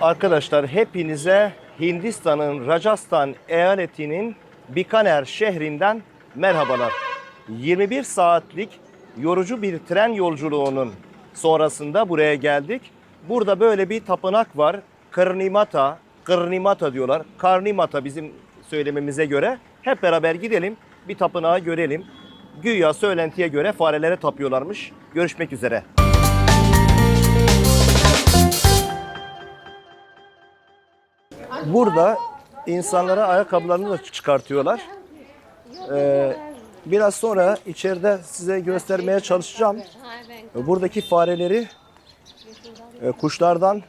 Arkadaşlar hepinize Hindistan'ın Rajasthan eyaletinin Bikaner şehrinden merhabalar. 21 saatlik yorucu bir tren yolculuğunun sonrasında buraya geldik. Burada böyle bir tapınak var. Karnimata diyorlar. Karnimata bizim söylememize göre. Hep beraber gidelim, bir tapınağı görelim. Güya söylentiye göre farelere tapıyorlarmış. Görüşmek üzere. Burada insanlara ayakkabılarını da çıkartıyorlar. Biraz sonra içeride size göstermeye çalışacağım. Buradaki fareleri kuşlardan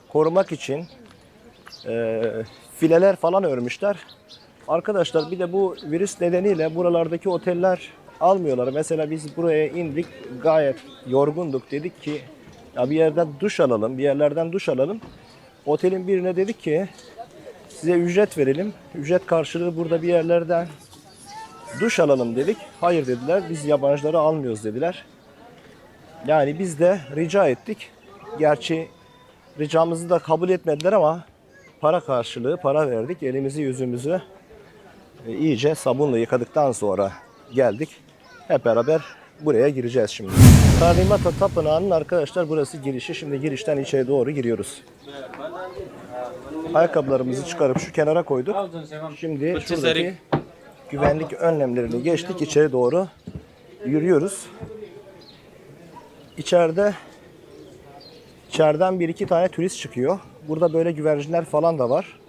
korumak için fileler falan örmüşler. Arkadaşlar bir de bu virüs nedeniyle buralardaki oteller almıyorlar. Mesela biz buraya indik, gayet yorgunduk. Dedik ki ya bir yerden duş alalım, bir yerlerden duş alalım. Otelin birine dedik ki size ücret verelim. Ücret karşılığı burada bir yerlerden duş alalım dedik. Hayır dediler, biz yabancıları almıyoruz dediler. Yani biz de rica ettik. Gerçi ricamızı da kabul etmediler ama para karşılığı para verdik. Elimizi yüzümüzü iyice sabunla yıkadıktan sonra geldik. Hep beraber buraya gireceğiz şimdi. Karnimata Tapınağı'nın arkadaşlar burası girişi. Şimdi girişten içeri doğru giriyoruz. Ayakkabılarımızı çıkarıp şu kenara koyduk. Şimdi şuradaki güvenlik önlemlerini geçtik. İçeri doğru yürüyoruz. İçeriden bir iki tane turist çıkıyor. Burada böyle güvercinler falan da var.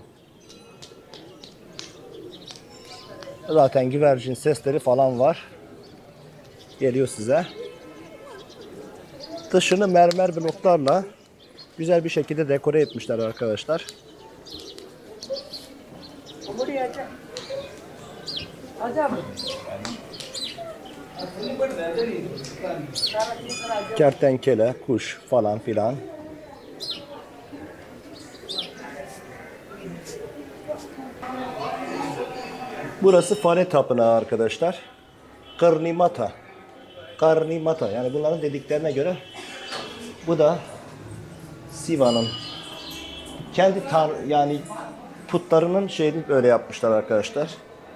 Zaten güvercin sesleri falan var. Geliyor size. Dışını mermer bloklarla güzel bir şekilde dekore etmişler arkadaşlar. Kertenkele, kuş falan filan. Burası fare tapınağı arkadaşlar. Karnimata. Karnimata. Yani bunların dediklerine göre bu da Siva'nın kendi yani putlarının şeyini böyle yapmışlar arkadaşlar.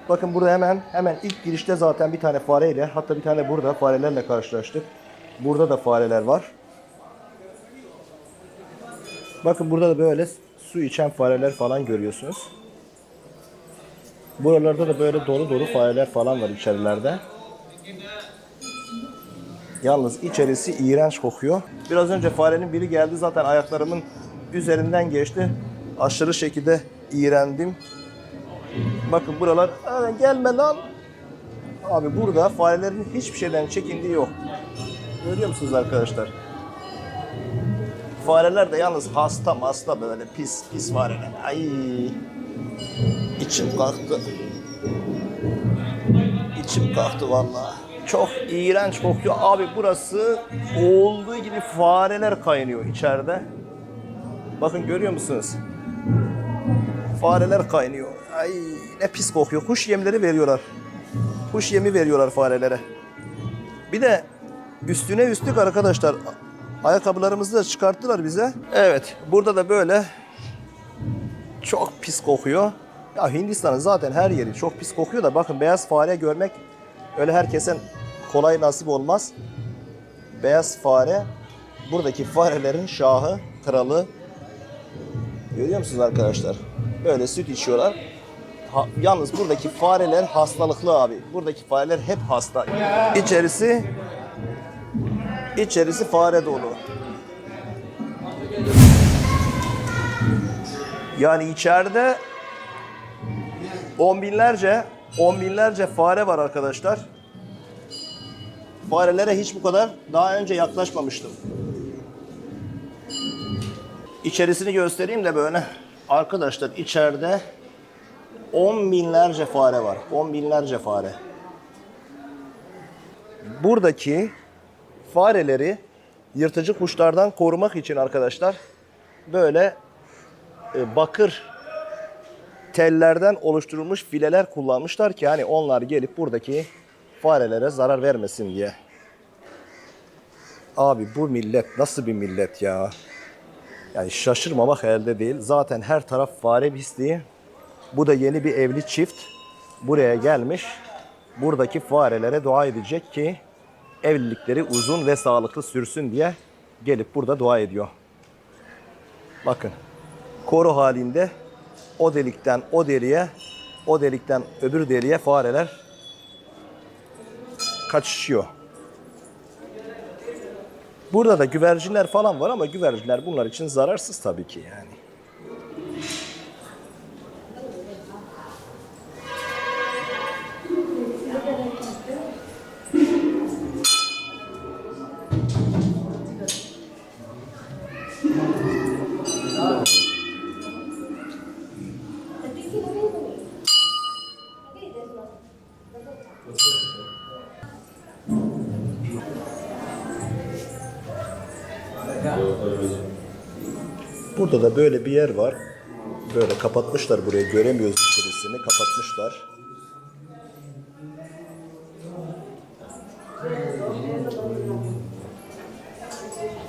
Bakın burada hemen ilk girişte zaten bir tane fareyle, hatta bir tane burada farelerle karşılaştık. Burada da fareler var. Bakın burada da böyle su içen fareler falan görüyorsunuz. Buralarda da böyle dolu dolu fareler falan var içerilerde. Yalnız içerisi iğrenç kokuyor. Biraz önce farenin biri geldi, zaten ayaklarımın üzerinden geçti. Aşırı şekilde iğrendim. Bakın buralar, gelme lan. Abi burada farelerin hiçbir şeyden çekindiği yok. Görüyor musunuz arkadaşlar? Fareler de yalnız hasta böyle pis fareler. Ay, içim kalktı. İçim kalktı vallahi. Çok iğrenç kokuyor. Abi burası olduğu gibi fareler kaynıyor içeride. Bakın görüyor musunuz? Fareler kaynıyor. Ay ne pis kokuyor. Kuş yemleri veriyorlar. Kuş yemi veriyorlar farelere. Bir de üstüne üstlük arkadaşlar ayakkabılarımızı da çıkarttılar bize. Evet, burada da böyle çok pis kokuyor. Ya Hindistan'ın zaten her yeri çok pis kokuyor da bakın beyaz fare görmek öyle herkesin kolay nasip olmaz. Beyaz fare buradaki farelerin şahı, kralı. Görüyor musunuz arkadaşlar? Böyle süt içiyorlar. Yalnız buradaki fareler hastalıklı abi. Buradaki fareler hep hasta. İçerisi fare dolu. Yani içeride on binlerce fare var arkadaşlar. Farelere hiç bu kadar daha önce yaklaşmamıştım. İçerisini göstereyim de böyle. Arkadaşlar içeride 10 binlerce fare var. 10 binlerce fare. Buradaki fareleri yırtıcı kuşlardan korumak için arkadaşlar böyle bakır tellerden oluşturulmuş fileler kullanmışlar ki hani onlar gelip buradaki farelere zarar vermesin diye. Abi bu millet nasıl bir millet ya? Yani şaşırmamak elde değil. Zaten her taraf fare pisliği. Bu da yeni bir evli çift. Buraya gelmiş. Buradaki farelere dua edecek ki evlilikleri uzun ve sağlıklı sürsün diye gelip burada dua ediyor. Bakın. Koro halinde o delikten o deliğe, o delikten öbür deliğe fareler kaçışıyor. Burada da güvercinler falan var ama güvercinler bunlar için zararsız tabii ki yani. Burada da böyle bir yer var. Böyle kapatmışlar burayı. Göremiyoruz içerisini. Kapatmışlar.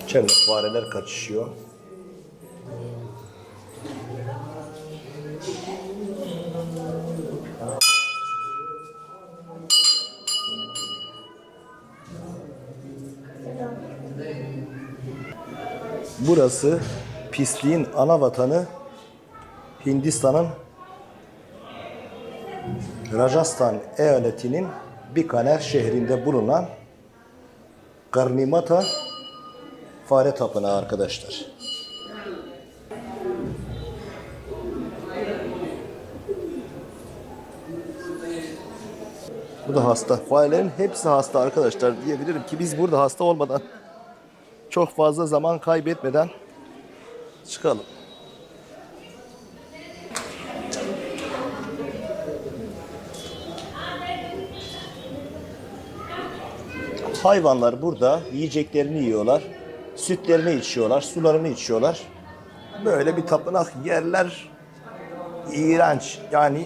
İçeride fareler kaçışıyor. Burası pisliğin ana vatanı Hindistan'ın Rajasthan eyaletinin Bikaner şehrinde bulunan Garnimata fare tapınağı arkadaşlar. Bu da hasta. Farelerin hepsi hasta arkadaşlar. Diyebilirim ki biz burada hasta olmadan çok fazla zaman kaybetmeden çıkalım. Hayvanlar burada yiyeceklerini yiyorlar, sütlerini içiyorlar, sularını içiyorlar. Böyle bir tapınak, yerler iğrenç. Yani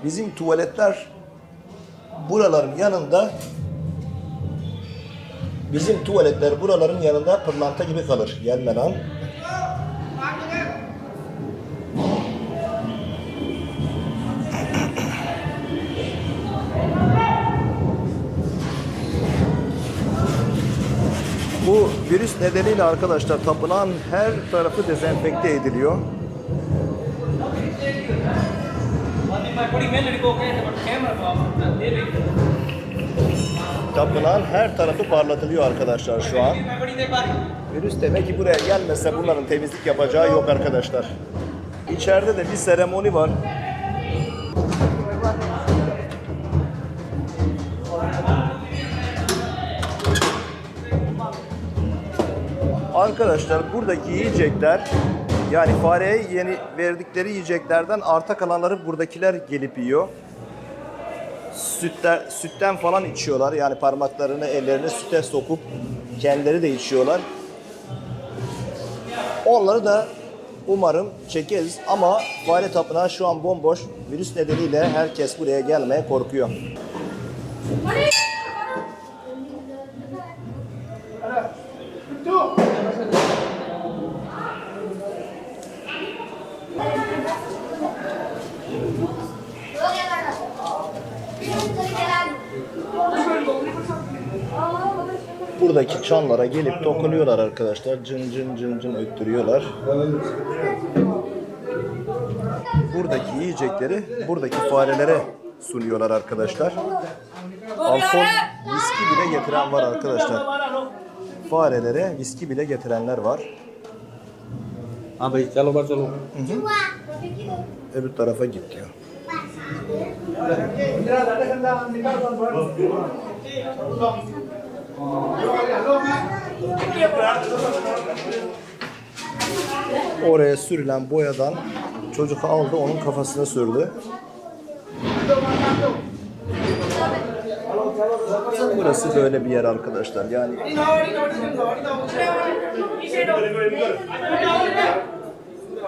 bizim tuvaletler buraların yanında, bizim tuvaletler buraların yanında pırlanta gibi kalır. Gelme lan. Bu virüs nedeniyle arkadaşlar tapınağın her tarafı dezenfekte ediliyor. Tapınağın her tarafı parlatılıyor arkadaşlar şu an. Virüs demek ki buraya gelmese bunların temizlik yapacağı yok arkadaşlar. İçeride de bir seremoni var. Arkadaşlar buradaki yiyecekler, yani fareye yeni verdikleri yiyeceklerden arta kalanları buradakiler gelip yiyor. Sütten falan içiyorlar. Yani parmaklarını, ellerini süte sokup kendileri de içiyorlar. Onları da umarım çekeriz ama fare tapınağı şu an bomboş. Virüs nedeniyle herkes buraya gelmeye korkuyor. Buradaki çanlara gelip dokunuyorlar arkadaşlar. Cın cın cın cın öttürüyorlar. Buradaki yiyecekleri buradaki farelere sunuyorlar arkadaşlar. Alkol, viski bile getiren var arkadaşlar. Farelere viski bile getirenler var. Abi, çalo bar çalo. Öbür tarafa git diyor. Oraya sürülen boyadan çocuk aldı, onun kafasına sürdü. Burası böyle bir yer arkadaşlar. Yani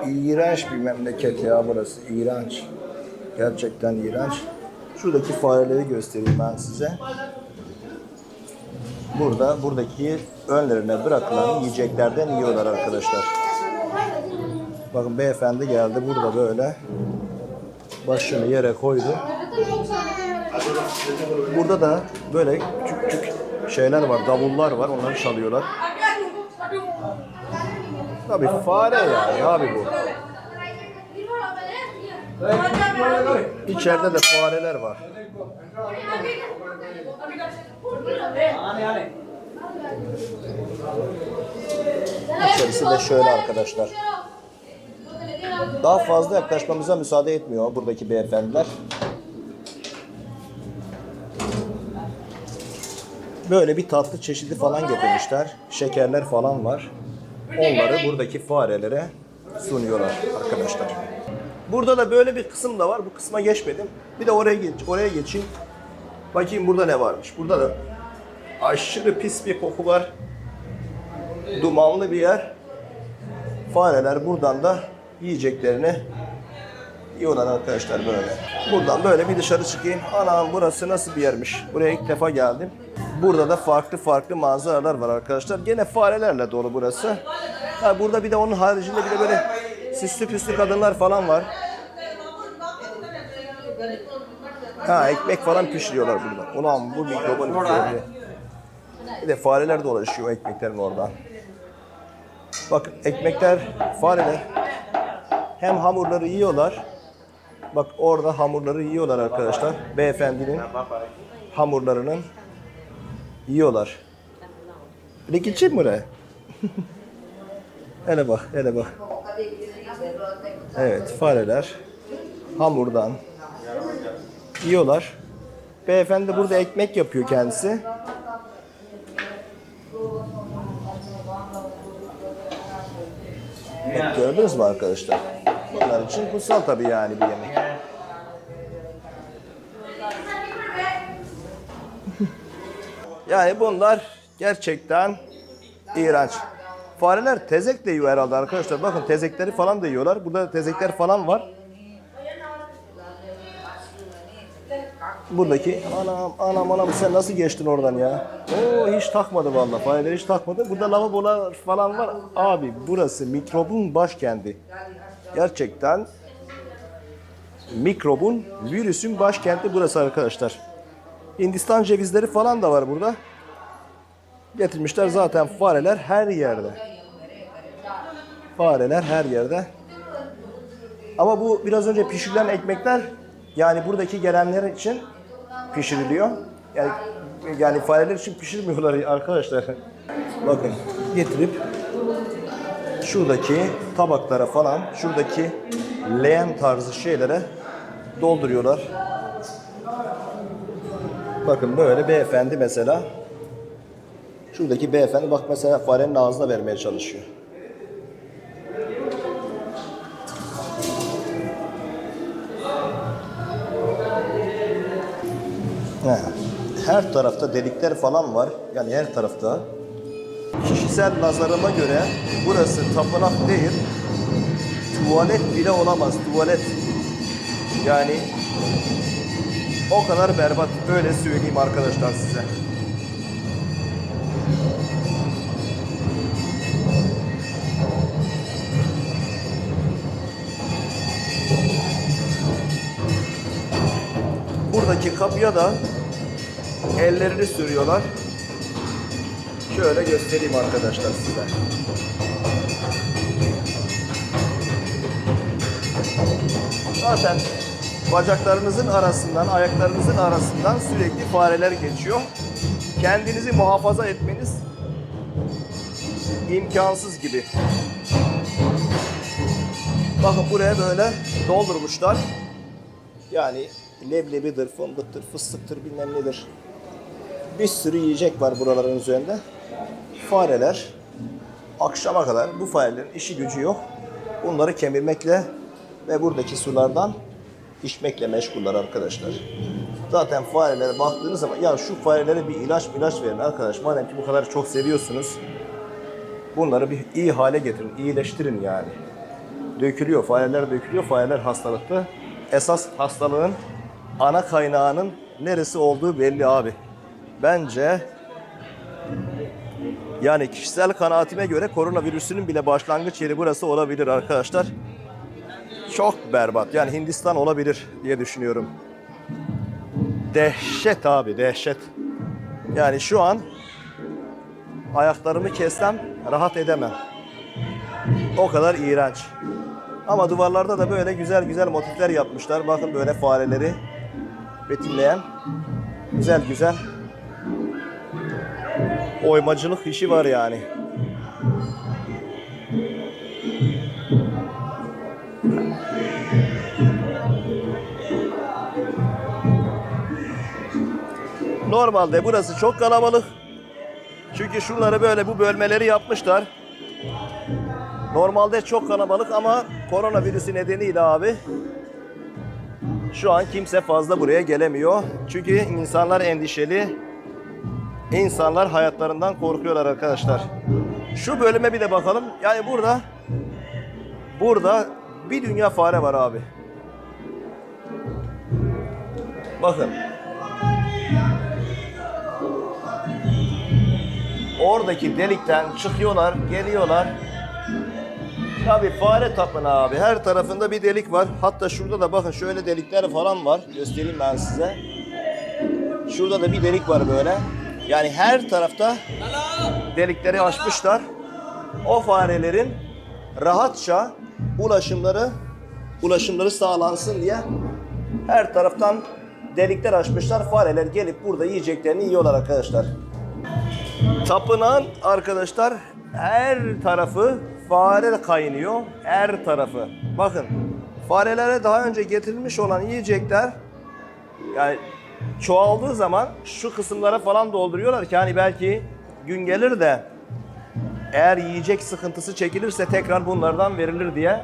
iğrenç bir memleket ya burası. İğrenç. Gerçekten iğrenç. Şuradaki fareleri göstereyim ben size. Buradaki önlerine bırakılan yiyeceklerden yiyorlar arkadaşlar. Bakın beyefendi geldi burada böyle. Başını yere koydu. Burada da böyle küçük küçük şeyler var, davullar var. Onları çalıyorlar. Tabii fare yani abi bu. İçeride de fareler var. İçerisi de şöyle arkadaşlar. Daha fazla yaklaşmamıza müsaade etmiyor buradaki beyefendiler. Böyle bir tatlı çeşidi falan getirmişler. Şekerler falan var. Onları buradaki farelere sunuyorlar arkadaşlar. Burada da böyle bir kısım da var. Bu kısma geçmedim. Bir de oraya geçeyim. Bakayım burada ne varmış. Burada da aşırı pis bir koku var. Dumanlı bir yer. Fareler buradan da yiyeceklerini yiyorlar arkadaşlar böyle. Buradan böyle bir dışarı çıkayım. Anam burası nasıl bir yermiş. Buraya ilk defa geldim. Burada da farklı farklı manzaralar var arkadaşlar. Gene farelerle dolu burası. Ha, burada bir de onun haricinde bir de böyle süslü püslü kadınlar falan var. Ha, ekmek falan pişiriyorlar burada. Ulan bu mikrobun üzerinde. Bir de fareler dolaşıyor ekmeklerin oradan. Bak ekmekler, fareler hem hamurları yiyorlar. Bak orada hamurları yiyorlar arkadaşlar. Beyefendinin hamurlarının yiyorlar. Bir de geçeyim mi oraya? Hele bak, hele bak. Evet, fareler hamurdan yiyorlar. Beyefendi burada ekmek yapıyor kendisi. Bak, gördünüz mü arkadaşlar? Bunlar için kutsal tabii yani bir yemek. Yani bunlar gerçekten iğrenç. Fareler tezek de yiyor herhalde arkadaşlar. Bakın tezekleri falan da yiyorlar. Burada tezekler falan var. Buradaki anam sen nasıl geçtin oradan ya? Oo, hiç takmadı vallahi. Fareler hiç takmadı. Burada lavabolar falan var. Abi burası mikrobun başkenti. Gerçekten mikrobun, virüsün başkenti burası arkadaşlar. Hindistan cevizleri falan da var burada. Getirmişler zaten fareler her yerde. Fareler her yerde. Ama bu biraz önce pişirilen ekmekler yani buradaki gelenler için pişiriliyor. Yani fareler için pişirmiyorlar arkadaşlar. Bakın getirip şuradaki tabaklara falan, şuradaki leğen tarzı şeylere dolduruyorlar. Bakın böyle beyefendi mesela. Şuradaki beyefendi bak mesela farenin ağzına vermeye çalışıyor. Her tarafta delikler falan var. Yani her tarafta. Kişisel nazarıma göre burası tapınak değil. Tuvalet bile olamaz. Tuvalet. Yani o kadar berbat. Öyle söyleyeyim arkadaşlar size. Buradaki kapıya da ellerini sürüyorlar. Şöyle göstereyim arkadaşlar size. Zaten bacaklarınızın arasından, ayaklarınızın arasından sürekli fareler geçiyor. Kendinizi muhafaza etmeniz imkansız gibi. Bakın buraya böyle doldurmuşlar. Yani leblebidir, fındıktır, fıstıktır bilmem nedir. Bir sürü yiyecek var buraların üzerinde. Fareler akşama kadar bu farelerin işi gücü yok. Bunları kemirmekle ve buradaki sulardan içmekle meşguller arkadaşlar. Zaten farelere baktığınız zaman ya şu farelere bir ilaç verin arkadaş. Madem ki bu kadar çok seviyorsunuz. Bunları bir iyi hale getirin, iyileştirin yani. Dökülüyor, fareler dökülüyor. Fareler hastalıklı. Esas hastalığın ana kaynağının neresi olduğu belli abi. Bence yani kişisel kanaatime göre koronavirüsünün bile başlangıç yeri burası olabilir arkadaşlar. Çok berbat. Yani Hindistan olabilir diye düşünüyorum. Dehşet abi, dehşet. Yani şu an ayaklarımı kessem rahat edemem. O kadar iğrenç. Ama duvarlarda da böyle güzel güzel motifler yapmışlar. Bakın böyle fareleri betimleyen güzel güzel oymacılık işi var yani. Normalde burası çok kalabalık. Çünkü şunları böyle bu bölmeleri yapmışlar. Normalde çok kalabalık ama koronavirüsü nedeniyle abi şu an kimse fazla buraya gelemiyor. Çünkü insanlar endişeli. İnsanlar hayatlarından korkuyorlar arkadaşlar. Şu bölüme bir de bakalım. Yani burada bir dünya fare var abi. Bakın. Oradaki delikten çıkıyorlar, geliyorlar. Tabii fare tapınağı abi. Her tarafında bir delik var. Hatta şurada da bakın şöyle delikler falan var. Göstereyim ben size. Şurada da bir delik var böyle. Yani her tarafta delikleri açmışlar. O farelerin rahatça ulaşımları sağlansın diye her taraftan delikler açmışlar. Fareler gelip burada yiyeceklerini yiyorlar arkadaşlar. Tapınağın arkadaşlar her tarafı fare kaynıyor. Her tarafı. Bakın farelere daha önce getirilmiş olan yiyecekler yani çoğaldığı zaman şu kısımlara falan dolduruyorlar ki hani belki gün gelir de eğer yiyecek sıkıntısı çekilirse tekrar bunlardan verilir diye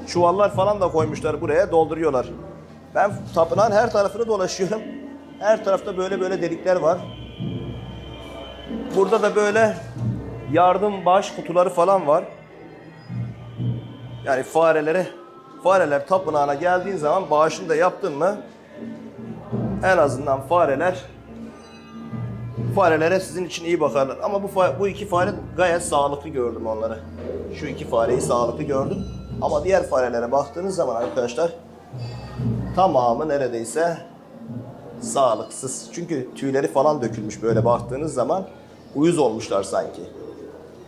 çuvallar falan da koymuşlar buraya dolduruyorlar. Ben tapınağın her tarafını dolaşıyorum. Her tarafta böyle delikler var. Burada da böyle yardım bağış kutuları falan var. Yani fareler tapınağına geldiğin zaman bağışını da yaptın mı en azından farelere sizin için iyi bakarlar. Ama bu iki fare gayet sağlıklı gördüm onları. Şu iki fareyi sağlıklı gördüm. Ama diğer farelere baktığınız zaman arkadaşlar tamamı neredeyse sağlıksız. Çünkü tüyleri falan dökülmüş böyle baktığınız zaman uyuz olmuşlar sanki.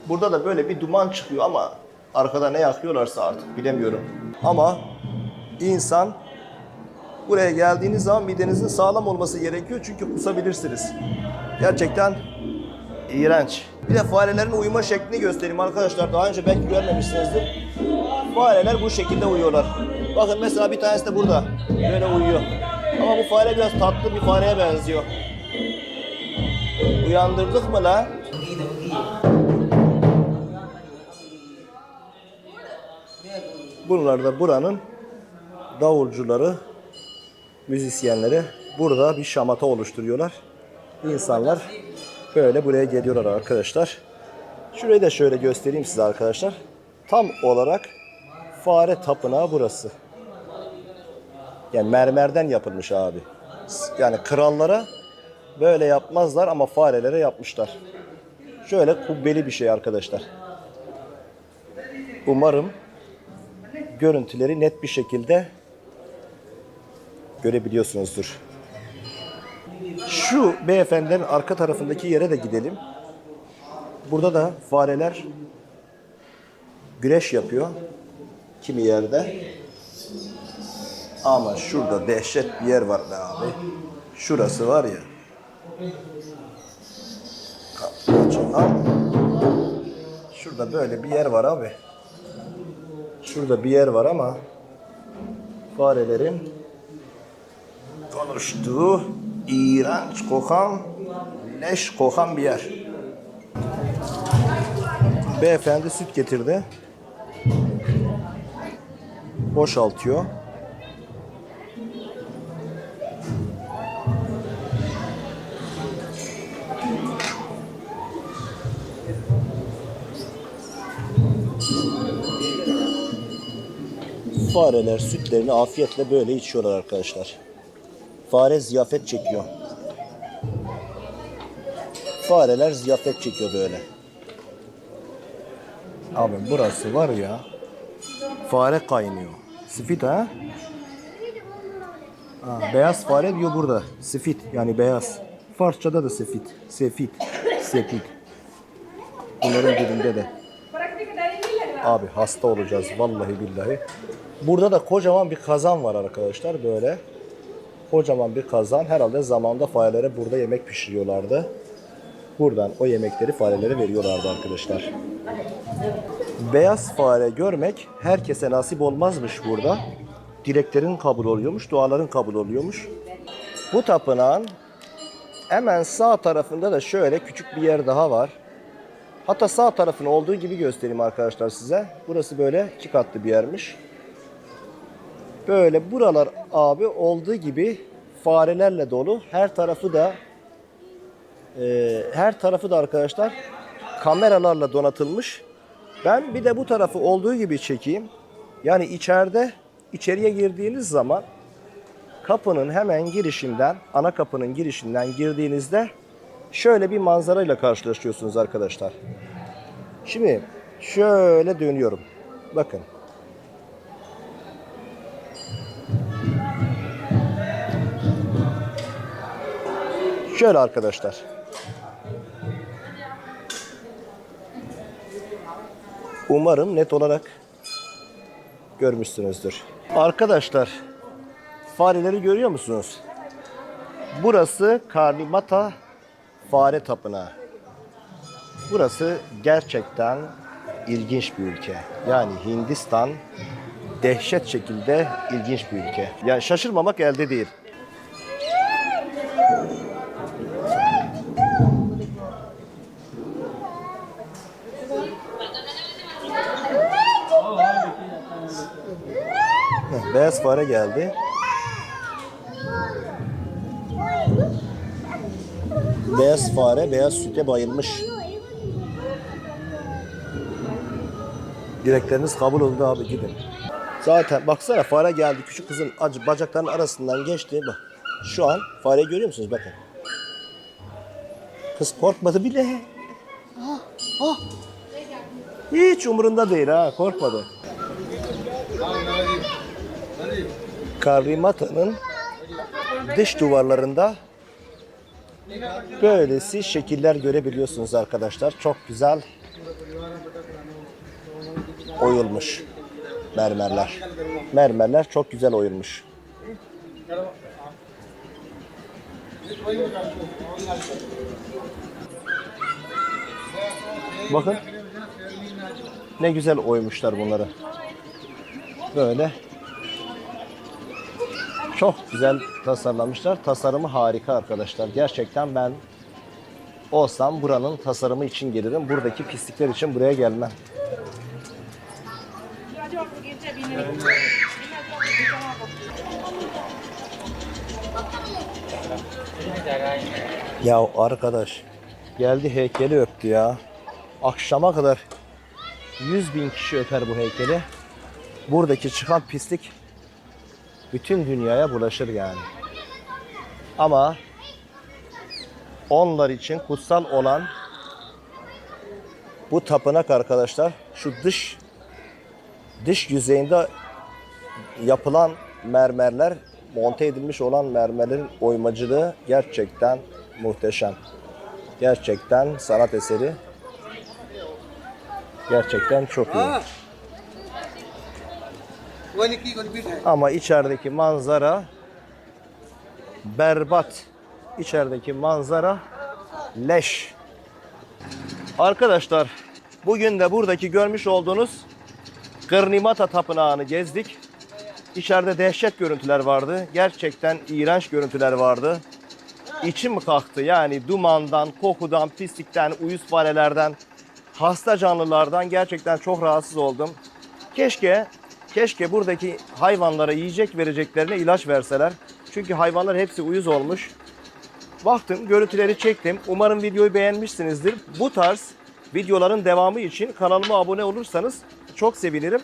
Burada da böyle bir duman çıkıyor ama arkada ne yakıyorlarsa artık bilemiyorum. Ama insan buraya geldiğiniz zaman midenizin sağlam olması gerekiyor çünkü kusabilirsiniz. Gerçekten iğrenç. Bir de farelerin uyuma şeklini göstereyim arkadaşlar. Daha önce belki görmemişsinizdir. Fareler bu şekilde uyuyorlar. Bakın mesela bir tanesi de burada. Böyle uyuyor. Ama bu fare biraz tatlı bir fareye benziyor. Uyandırdık mı la? Bunlar da buranın davulcuları, müzisyenleri. Burada bir şamata oluşturuyorlar. İnsanlar böyle buraya geliyorlar arkadaşlar. Şurayı da şöyle göstereyim size arkadaşlar. Tam olarak fare tapınağı burası. Yani mermerden yapılmış abi. Yani krallara böyle yapmazlar ama farelere yapmışlar. Şöyle kubbeli bir şey arkadaşlar. Umarım görüntüleri net bir şekilde görebiliyorsunuzdur. Şu beyefendinin arka tarafındaki yere de gidelim. Burada da fareler güreş yapıyor. Kimi yerde. Ama şurada dehşet bir yer var be abi. Şurası var ya. Şurada böyle bir yer var abi. Şurada bir yer var ama farelerin konuştuğu iğrenç kokan, leş kokan bir yer. Beyefendi süt getirdi. Boşaltıyor. Fareler sütlerini afiyetle böyle içiyorlar arkadaşlar. Fare ziyafet çekiyor. Fareler ziyafet çekiyor böyle. Abi burası var ya, fare kaynıyor. Sifit ha? Beyaz fare diyor burada. Sifit yani beyaz. Farsçada da sifit. Sefit. Sefit. Bunların dilinde de. Abi hasta olacağız vallahi billahi. Burada da kocaman bir kazan var arkadaşlar böyle. Kocaman bir kazan. Herhalde zamanında farelere burada yemek pişiriyorlardı. Buradan o yemekleri farelere veriyorlardı arkadaşlar. Beyaz fare görmek herkese nasip olmazmış burada. Dileklerin kabul oluyormuş, duaların kabul oluyormuş. Bu tapınağın hemen sağ tarafında da şöyle küçük bir yer daha var. Hatta sağ tarafını olduğu gibi göstereyim arkadaşlar size. Burası böyle 2 katlı bir yermiş. Böyle buralar abi olduğu gibi farelerle dolu. Her tarafı da arkadaşlar kameralarla donatılmış. Ben bir de bu tarafı olduğu gibi çekeyim. Yani içeriye girdiğiniz zaman kapının hemen girişinden, ana kapının girişinden girdiğinizde şöyle bir manzarayla karşılaşıyorsunuz arkadaşlar. Şimdi şöyle dönüyorum. Bakın. Şöyle arkadaşlar. Umarım net olarak görmüşsünüzdür. Arkadaşlar, fareleri görüyor musunuz? Burası Kalimata Fare Tapınağı. Burası gerçekten ilginç bir ülke. Yani Hindistan dehşet şekilde ilginç bir ülke. Yani şaşırmamak elde değil. Beyaz fare geldi. Beyaz fare beyaz süte bayılmış. Dilekleriniz kabul oldu abi, gidin. Zaten baksana fare geldi. Küçük kızın bacaklarının arasından geçti. Bak şu an fareyi görüyor musunuz? Bakın. Kız korkmadı bile. Hiç umurunda değil ha. Korkmadı. Kalimata'nın dış duvarlarında böylesi şekiller görebiliyorsunuz arkadaşlar. Çok güzel oyulmuş mermerler. Mermerler çok güzel oyulmuş. Bakın ne güzel oymuşlar bunları. Böyle çok güzel tasarlamışlar. Tasarımı harika arkadaşlar. Gerçekten ben olsam buranın tasarımı için gelirim. Buradaki pislikler için buraya gelmem. Ya arkadaş geldi heykeli öptü ya. Akşama kadar 100.000 kişi öper bu heykeli. Buradaki çıkan pislik bütün dünyaya bulaşır yani. Ama onlar için kutsal olan bu tapınak arkadaşlar, şu dış yüzeyinde yapılan mermerler, monte edilmiş olan mermerlerin oymacılığı gerçekten muhteşem. Gerçekten sanat eseri. Gerçekten çok iyi. Ama içerideki manzara berbat. İçerideki manzara leş. Arkadaşlar bugün de buradaki görmüş olduğunuz Kalimata Tapınağı'nı gezdik. İçeride dehşet görüntüler vardı. Gerçekten iğrenç görüntüler vardı. İçim kalktı yani dumandan, kokudan, pislikten, uyuz farelerden, hasta canlılardan gerçekten çok rahatsız oldum. Keşke buradaki hayvanlara yiyecek vereceklerine ilaç verseler. Çünkü hayvanlar hepsi uyuz olmuş. Baktım, görüntüleri çektim. Umarım videoyu beğenmişsinizdir. Bu tarz videoların devamı için kanalıma abone olursanız çok sevinirim.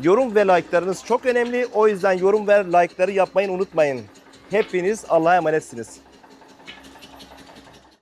Yorum ve like'larınız çok önemli. O yüzden yorum ve like'ları yapmayı unutmayın. Hepiniz Allah'a emanetsiniz.